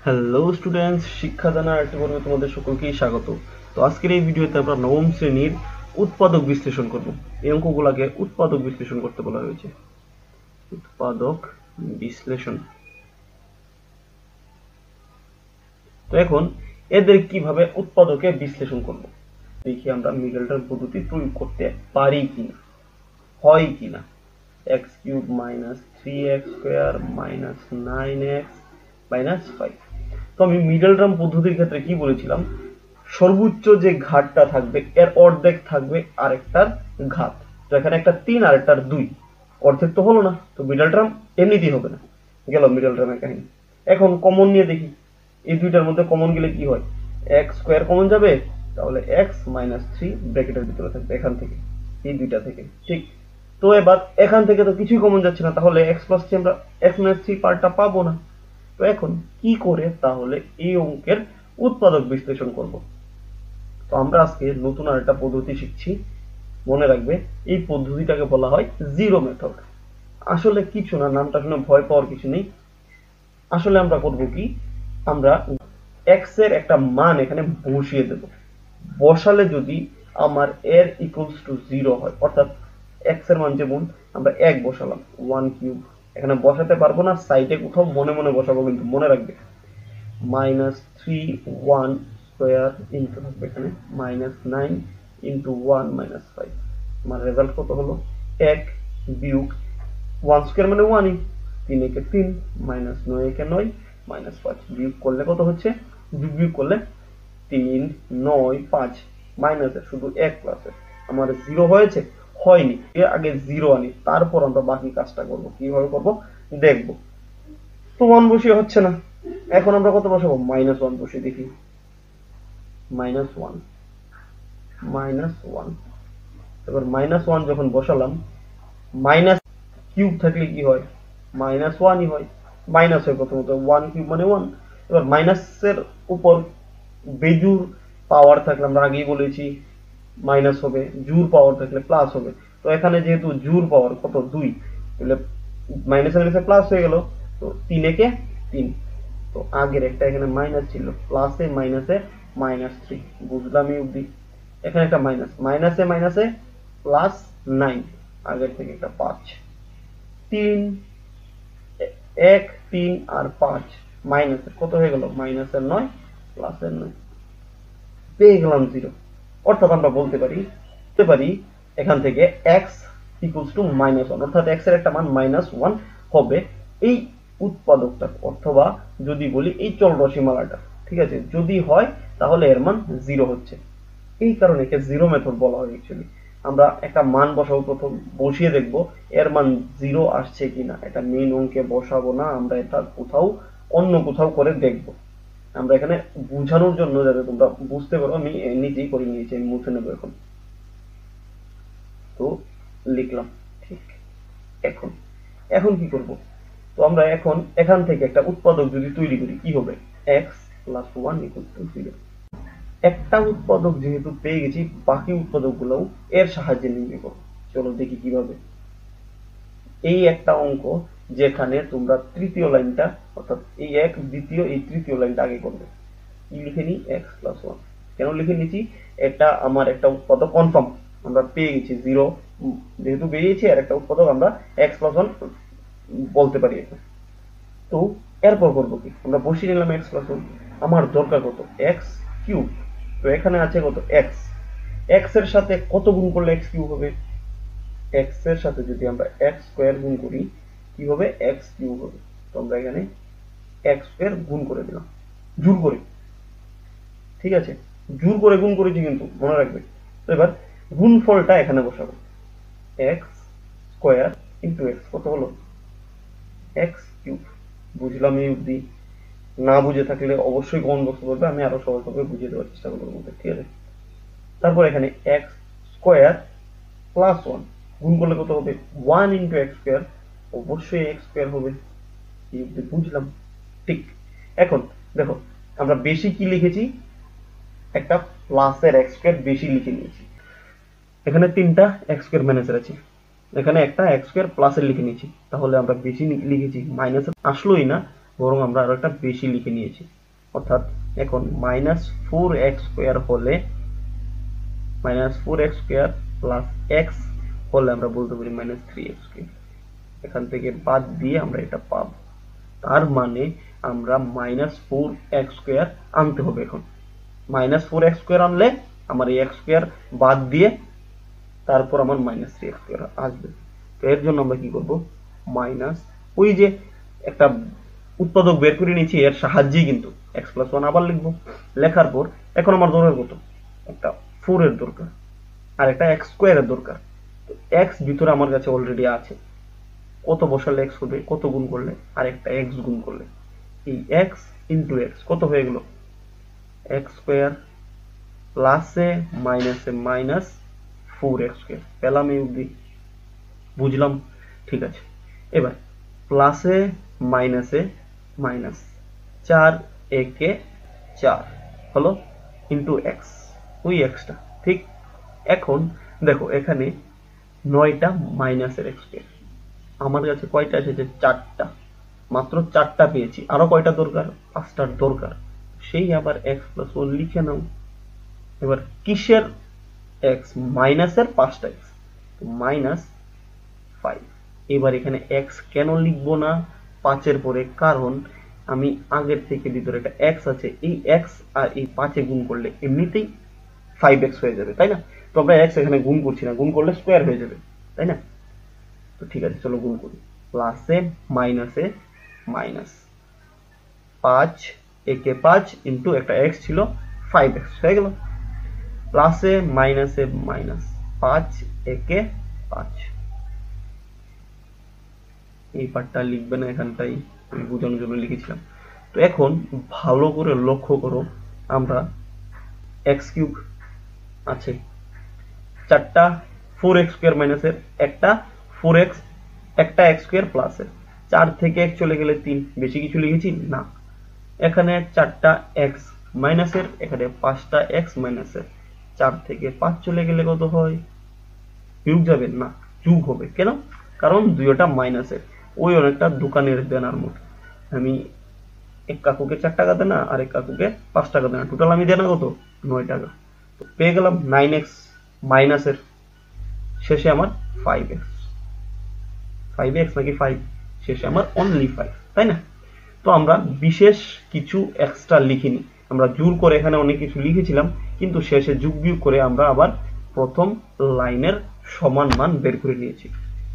Hello students, শিক্ষাদানের আরেকটি পর্বে তোমাদের সকলকেই স্বাগত। তো আজকের এই ভিডিওতে আমরা নবম শ্রেণীর উৎপাদক বিশ্লেষণ করব। এই অঙ্কগুলোকে উৎপাদক বিশ্লেষণ করতে বলা হয়েছে। উৎপাদক বিশ্লেষণ। তো এখন এদের কিভাবে উৎপাদকে বিশ্লেষণ করব দেখি আমরা মিডল টার্ম পদ্ধতি প্রয়োগ করতে পারি কিনা, হয় কিনা। X cube minus 3x square minus 9x minus 5। তো আমি মিডল টার্ম পদ্ধতির ক্ষেত্রে কি বলেছিলাম, সর্বোচ্চ যে ঘাতটা থাকবে এর অর্ধেক থাকবে আরেকটার ঘাত। তো এখানে একটা 3 আর একটার 2, অর্ধেক তো হলো না, তো মিডল টার্ম এমনিতেই হবে না, গেল মিডল টার্মের কাহিনী। এখন কমন নিয়ে দেখি, এই দুইটার মধ্যে কমন গেলে কি হয়, এক্স স্কোয়ার কমন যাবে, তাহলে এক্স মাইনাস 3 ব্র্যাকেটের ভিতরে থাকবে এখান থেকে, এই দুইটা থেকে। ঠিক, তো এবার এখান থেকে তো কিছুই কমন যাচ্ছে না, তাহলে এক্স প্লাস 3 আমরা এক্স মাইনাস 3 পার্টটা পাবো না। তো এখন কি করে তাহলে এই অঙ্কের উৎপাদক বিশ্লেষণ করব। তো আমরা আজকে নতুন আরেকটা পদ্ধতি শিখছি। মনে রাখবে এই পদ্ধতিটাকে বলা হয় জিরো মেথড। আসলে কিছু না, নামটা শুনে ভয় পাওয়ার কিছু নেই। আসলে আমরা করব কি, আমরা এক্স এর একটা মান এখানে বসিয়ে দেব। বসালে যদি আমার এর ইকুয়ালস টু 0 হয়, অর্থাৎ এক্স এর মান যেমন আমরা 1 বসালাম, 1 কিউব এখানে বসাতে পারবো না, সাইডে কোথাও মনে মনে বসাবো, কিন্তু মনে রাখবে মাইনাস 3 1 স্কোয়ার ইন্টু থাকবে এখানে মাইনাস 9 ইন্টু 1 মাইনাস 5। আমার রেজাল্ট কত হলো, 1 বিয়োগ 1 স্কোয়ার মানে 1ই, 3 একে 3 মাইনাস 9 একে 9 মাইনাস 5, বিয়োগ করলে কত হচ্ছে, বিয়োগ করলে 3 9 5 মাইনাসে শুধু 1 প্লাসে আমার 0 হয়েছে, হয়নি। এর আগে 0 আনি, তারপর আমরা বাকি কাজটা করব। কিভাবে করব দেখব। তো 1 বসিয়ে হচ্ছে না, এখন আমরা কত বসাবো, মাইনাস 1 বসিয়ে দেখি। মাইনাস 1 মাইনাস 1, এবার মাইনাস 1 যখন বসালাম, মাইনাস কিউব থাকলে কি হয়, মাইনাস 1ই হয়। মাইনাস হয় প্রথমত, 1 কিউব মানে 1। এবার মাইনাসের উপর বেজুর পাওয়ার থাকলে, আমরা আগেই বলেছি মাইনাস হবে, জুর পাওয়ার থাকলে প্লাস হবে। তো এখানে যেহেতু জুর পাওয়ার কত 2, তাহলে মাইনাসে মাইনাসে প্লাস হয়ে গেল, তো 3 একে 3। তো আগের একটা এখানে মাইনাস ছিল, প্লাসে মাইনাসে মাইনাস 3, বুঝলাম এই অবধি। এখানে একটা মাইনাস, মাইনাসে মাইনাসে প্লাস 9, আগের থেকে একটা 5, 3 1 3 আর 5 মাইনাসের কত হয়ে গেল, মাইনাসের 9 প্লাসের 9, পেয়ে গেলাম 0। অর্থাৎ আমরা বলতে পারি এখান থেকে x ইকুয়ালস টু -1, অর্থাৎ x এর একটা মান -1 হবে এই উৎপাদকটা, অথবা যদি বলি এই চলরাশিমালাটা। ঠিক আছে, যদি হয় তাহলে এর মান 0 হচ্ছে। এই কারণে একে জিরো মেথড বলা হয় অ্যাকচুয়ালি। আমরা একটা মান বসাবো, প্রথম বসিয়ে দেখব এর মান 0 আসছে কিনা। এটা মেইন অঙ্কে বসাবো না, আমরা এটা কোথাও অন্য কোথাও করে দেখব। আমরা এখানে বোঝানোর জন্য, যাতে তোমরা বুঝতে পারো, আমি নিজেই করে নিয়েছি, আমি মুছে নেবো এখন। তো লিখলাম। ঠিক, এখন এখন কি করব, তো আমরা এখন এখান থেকে একটা উৎপাদক যদি তৈরি করি, কি হবে, x প্লাস 1 ইকুয়াল টু 0। একটা উৎপাদক যেহেতু পেয়ে গেছি, বাকি উৎপাদকগুলোও এর সাহায্যে নির্ণয় করব। চলো দেখি কিভাবে। এই একটা অঙ্ক যেখানে তোমরা তৃতীয় লাইনটা, অর্থাৎ এই এক দ্বিতীয় এই তৃতীয় লাইনটা আগে করবে। কি লিখে নিই, x প্লাস 1। কেন লিখে নিচ্ছি, এটা আমার একটা উৎপাদক কনফার্ম, আমরা পেয়ে গেছি 0 যেহেতু পেয়েছি, আর একটা উৎপাদক আমরা x প্লাস 1 বলতে পারি এটা। তো এরপর করবো কি, আমরা বসিয়ে নিলাম x প্লাস 1। আমার দরকার কত, x কিউব। তো এখানে আছে কত, x। x এর সাথে কত গুণ করলে x কিউব হবে, x এর সাথে যদি আমরা x স্কয়ার গুণ করি কি হবে, x কিউব হবে। তো আমরা এখানে x স্কয়ার গুণ করে দিলাম, জোর করে। ঠিক আছে, জোর করে গুণ করেছি কিন্তু, মনে রাখবে। তো এবার গুণফলটা এখানে বসাবো, x স্কয়ার ইন্টু x, কত হলো, x কিউব। বুঝলাম এই অবধি? না বুঝে থাকলে অবশ্যই কমেন্ট বক্সে বলবে, আমি আরো সহজভাবে বুঝিয়ে দেওয়ার চেষ্টা করবো। ঠিক আছে, তারপর এখানে x স্কয়ার প্লাস 1 গুণ করলে কত হবে, 1 ইন্টু এক্স স্কয়ার, অবশ্যই এক্স স্কয়ার হবে। এই অবধি বুঝলাম? ঠিক, এখন দেখো আমরা বেশি কি লিখেছি, একটা প্লাসের এক্স স্কয়ার বেশি লিখে নিয়েছি। এখানে তিনটা এক্স স্কয়ার ম্যানেজার আছে, এখানে একটা এক্স স্কয়ার প্লাসের লিখে নিয়েছি, তাহলে আমরা বেশি লিখেছি, মাইনাস আসলোই না, বরং আমরা আরো একটা বেশি লিখে নিয়েছি। অর্থাৎ এখন -4x² হলে -4x² প্লাস এক্স হলে আমরা বলতে পারি -3x²। এখান থেকে বাদ দিয়ে আমরা এটা পাবো। তার মানে আমরা -4x² আনতে হবে। এখন -4x² আনলে আমার এই x² বাদ দিয়ে তারপর আমার -3x² আসবে। তো এর জন্য আমরা কি করব, মাইনাস ওই যে একটা উৎপাদক বের করে নিয়েছি, এর সাহায্যেই কিন্তু x+1 আবার লিখবো। লেখার পর এখন আমার দরকার কত, একটা 4 এর দরকার আর একটা x² এর দরকার। তো x ভিতরে আমার কাছে অলরেডি আছে, কত বসালে x হবে, কত গুণ করলে, আর একটা x গুণ করলে এই x ইন্টু x কত হয়ে গেল, x² প্লাসে মাইনাসে -4x²। পেলাম এই অবধি, বুঝলাম? ঠিক আছে, এবার প্লাসে মাইনাসে মাইনাস, 4 একে 4 হলো ইন্টু এক্স, ওই এক্সটা ঠিক। এখন দেখো এখানে 9টা মাইনাসের x², আমার কাছে কয়টা এসেছে, 4টা, মাত্র 4টা পেয়েছি, আরো কয়টা দরকার, 5টার দরকার। সেই আবার x+1 লিখে নাও। এবার কিসের x, মাইনাসের 5টা x, -5। এবার এখানে x কেন লিখবো না 5-এর পরে, কারণ আমি আগের থেকে ভিতরে একটা x আছে, এই x আর এই 5-এ গুণ করলে এমনিতেই 5x হয়ে যাবে, তাই না? তো আমরা x এখানে গুণ করছি না, গুণ করলে স্কোয়ার হয়ে যাবে, তাই না? তো ঠিক আছে, চলো গুণ করি। প্লাসে মাইনাসে মাইনাস, 5 একে 5 ইন্টু একটা x ছিল 5x হয়ে গেল, প্লাসে মাইনাসে মাইনাস, 5 একে 5। এই পার্টটা লিখবে না, এখানটাই আমি বোঝানোর জন্য লিখেছিলাম। তো এখন ভালো করে লক্ষ্য করো, আমরা x³ আছে, 4টা 4x² মাইনাসের, একটা 4x, একটা x² প্লাসের, 4 থেকে 1 চলে গেলে 3, বেশি কিছু লিখেছি না। এখানে 4টা x মাইনাসের, এখানে 5টা x মাইনাসের, 4 থেকে 5 চলে গেলে কত হয়, বিয়োগ যাবে না, যোগ হবে। কেন? কারণ দুইটা মাইনাসের, ওই অনেকটা দোকানের দেনার মতো। আমি এক কাকুকে 4 টাকা দেনা আর এক কাকুকে 5 টাকা দেনা, টোটাল আমি দেনা কত, 9 টাকা। তো পেয়ে গেলাম 9x মাইনাসের, শেষে আমার 5x, 5x নাকি 5, শেষে আমার অনলি 5, তাই না? তো আমরা বিশেষ কিছু এক্সট্রা লিখিনি, আমরা জোর করে এখানে অনেক কিছু লিখেছিলাম, কিন্তু শেষে যোগ বিয়োগ করে আমরা আবার প্রথম লাইনের সমান মান বের করে নিয়েছি।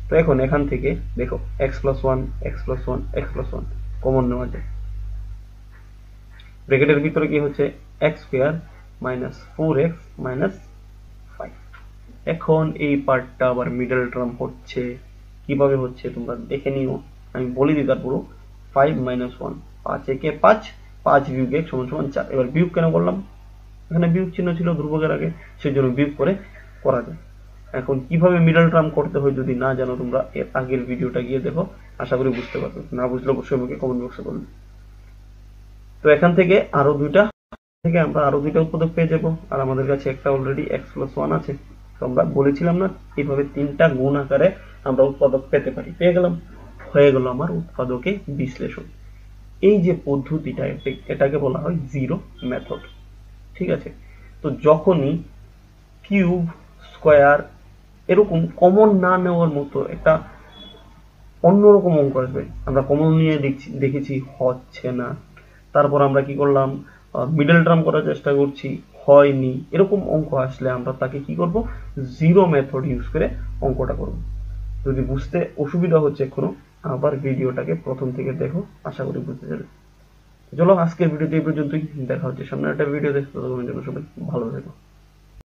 তো এখন এখান থেকে দেখো x+1 x+1 x+1 কমন নেওয়া যায়, ব্র্যাকেটের ভিতরে কি হচ্ছে, x² -4x -5। এখন এই পার্টটা আবার মিডল টার্ম হচ্ছে, কিভাবে হচ্ছে তোমরা দেখে নিও, আমি বলে দিই তারপর। 5 - 1, 5 একে 5, 5 বিয়োগ 1 = 4। এবার বিয়োগ কেন করলাম, এখানে বিয়োগ চিহ্ন ছিল ধ্রুবকের আগে, সেজন্য বিয়োগ করে করা যায়। এখন কিভাবে মিডল টার্ম করতে হয় যদি না জানো, তোমরা এর আগের ভিডিওটা গিয়ে দেখো, আশা করি বুঝতে পারবে। না বুঝলে অবশ্যই আমাকে কমেন্ট বক্সে বলবে। তো এখান থেকে আরো দুইটা উৎপাদক পেয়ে যাবো, আর আমাদের কাছে একটা অলরেডি x+1 আছে। তো আমরা বলেছিলাম না, এইভাবে 3টা গুণ আকারে আমরা উৎপাদক পেতে পারি, পেয়ে গেলাম। হয়ে গেল আমার উৎপাদকে বিশ্লেষণ। এই যে পদ্ধতিটা, এটাকে বলা হয় জিরো মেথড, ঠিক আছে? তো যখনই কিউব, স্কয়ার এরকম কমন না নেওয়ার মতো একটা অন্যরকম অঙ্ক আসবে, আমরা কমন নিয়ে দেখেছি হচ্ছে না, তারপর আমরা কি করলাম, মিডল টার্ম করার চেষ্টা করছি, হয়নি, এরকম অঙ্ক আসলে আমরা তাকে কি করব, জিরো মেথড ইউজ করে অঙ্কটা করব। যদি বুঝতে অসুবিধা হচ্ছে এখনো, আবার ভিডিওটাকে প্রথম থেকে দেখো, আশা করি বুঝতে যাবে। চলো আজকের ভিডিওতে এই পর্যন্তই, দেখা হচ্ছে সামনে একটা ভিডিও দেখতে, ততক্ষণের জন্য সবাই ভালো থেকো।